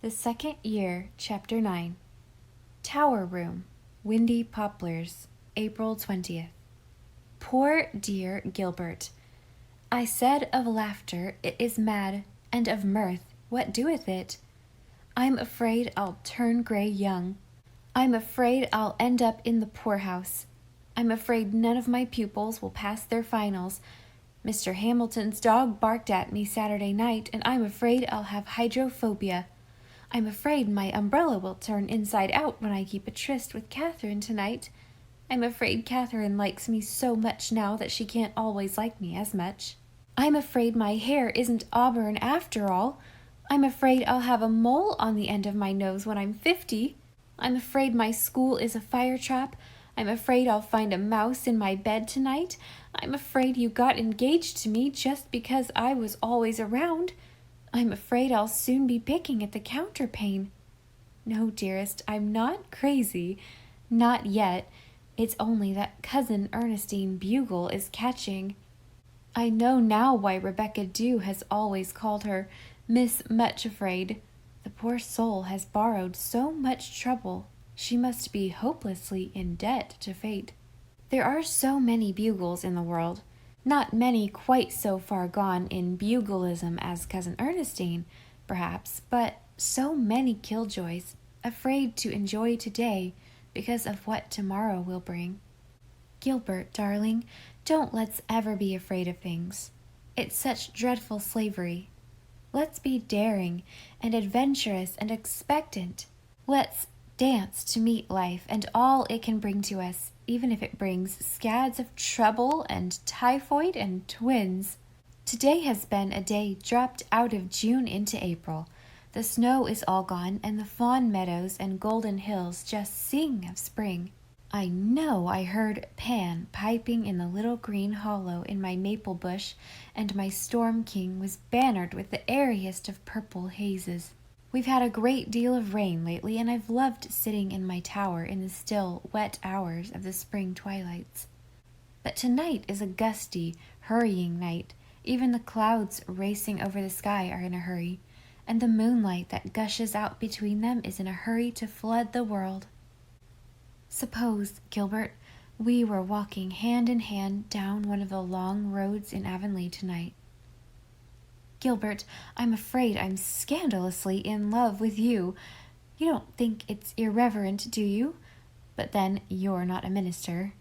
The Second Year, Chapter 9. Tower Room, Windy Poplars, April 20th. Poor dear Gilbert! I said of laughter, it is mad, and of mirth, what doeth it? I'm afraid I'll turn gray young. I'm afraid I'll end up in the poorhouse. I'm afraid none of my pupils will pass their finals. Mr. Hamilton's dog barked at me Saturday night, and I'm afraid I'll have hydrophobia. I'm afraid my umbrella will turn inside out when I keep a tryst with Catherine tonight. I'm afraid Catherine likes me so much now that she can't always like me as much. I'm afraid my hair isn't auburn after all. I'm afraid I'll have a mole on the end of my nose when I'm 50. I'm afraid my school is a fire trap. I'm afraid I'll find a mouse in my bed tonight. I'm afraid you got engaged to me just because I was always around. I'm afraid I'll soon be picking at the counterpane. No, dearest, I'm not crazy. Not yet. It's only that Cousin Ernestine Bugle is catching. I know now why Rebecca Dew has always called her Miss Much Afraid. The poor soul has borrowed so much trouble. She must be hopelessly in debt to fate. There are so many Bugles in the world. Not many quite so far gone in bugleism as Cousin Ernestine, perhaps, but so many killjoys, afraid to enjoy today because of what tomorrow will bring. Gilbert, darling, don't let's ever be afraid of things. It's such dreadful slavery. Let's be daring and adventurous and expectant. Let's dance to meet life and all it can bring to us, even if it brings scads of trouble and typhoid and twins. Today has been a day dropped out of June into April. The snow is all gone, and the fawn meadows and golden hills just sing of spring. I know I heard Pan piping in the little green hollow in my maple bush, and my storm king was bannered with the airiest of purple hazes. We've had a great deal of rain lately, and I've loved sitting in my tower in the still, wet hours of the spring twilights. But tonight is a gusty, hurrying night. Even the clouds racing over the sky are in a hurry, and the moonlight that gushes out between them is in a hurry to flood the world. Suppose, Gilbert, we were walking hand in hand down one of the long roads in Avonlea tonight. Gilbert, I'm afraid I'm scandalously in love with you. You don't think it's irreverent, do you? But then you're not a minister.